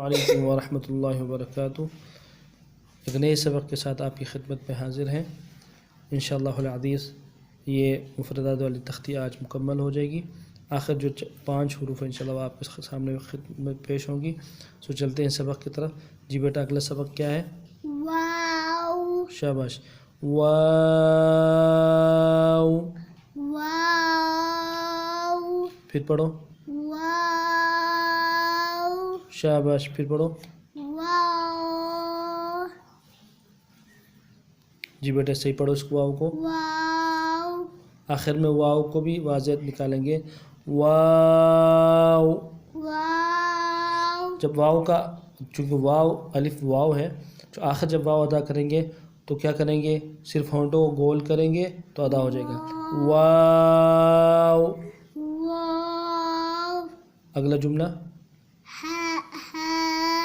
وعلیکم ورحمۃ اللہ وبرکاتہ۔ ایک نئے سبق کے ساتھ آپ کی خدمت میں حاضر ہیں انشاءاللہ العزیز۔ یہ مفردات والی تختی آج مکمل ہو جائے گی۔ آخر جو 5 حروف ہیں انشاءاللہ وہ آپ کے سامنے خدمت پیش ہوں گی۔ سو چلتے ہیں سبق کی طرف۔ جی بیٹا اگلا سبق کیا ہے؟ واو، شاباش، واو۔ واو، پھر پڑھو، واو، شاباش، پھر پڑھو۔ واو، جی بیٹا صحیح پڑھو اس واو کو۔ واو، آخر میں واو کو بھی واضح نکالیں گے، واو۔ واو، جب واو کا، چونکہ واو الف واو ہے، تو آخر جب واو ادا کریں گے تو کیا کریں گے؟ صرف ہونٹوں کو گول کریں گے تو ادا ہو جائے گا، واو۔ واو، اگلا جملہ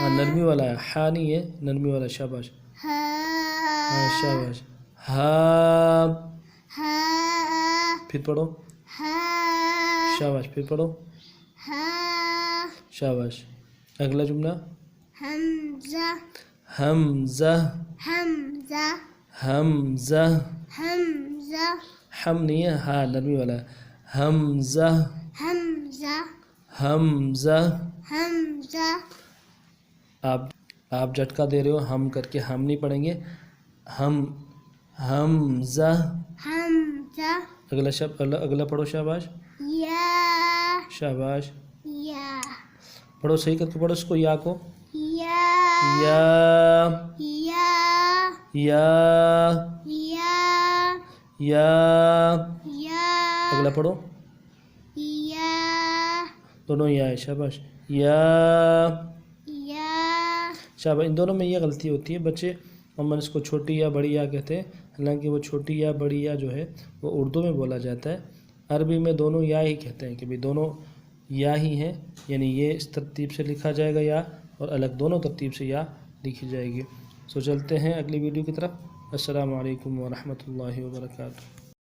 ہاں نرمی والا ہے، ہاں نہیں ہے، نرمی والا، شاباش، ہاں شاباش، ہاں۔ پھر پڑھو، شاباش، پھر پڑھو، شاباش۔ اگلا جملہ حمزہ، حمزہ، حمزہ، حمزہ، حمزہ، ہم نہیں ہے، ہاں نرمی والا ہے، حمزہ، حمزہ، حمزہ۔ حمزہ، آپ جھٹکا دے رہے ہو، ہم کر کے ہم نہیں پڑھیں گے، ہم، حمزہ۔ حمزہ، اگلا پڑھو، شاباش، یا، شاباش، یا، پڑھو صحیح کر کے پڑھو اس کو، یا کو، یا، یا، یا، یا، یا، یا۔ یا، اگلا پڑھو، یا، دونوں یا ہے، شاباش، یا، یا، شاباش۔ ان دونوں میں یہ غلطی ہوتی ہے بچے، عموماً اس کو چھوٹی یا بڑی یا کہتے ہیں، حالانکہ وہ چھوٹی یا بڑی یا جو ہے وہ اردو میں بولا جاتا ہے، عربی میں دونوں یا ہی کہتے ہیں کہ بھی دونوں یا ہی ہیں، یعنی یہ اس ترتیب سے لکھا جائے گا یا، اور الگ دونوں ترتیب سے یا لکھی جائے گی۔ سو چلتے ہیں اگلی ویڈیو کی طرف۔ السلام علیکم ورحمۃ اللہ وبرکاتہ۔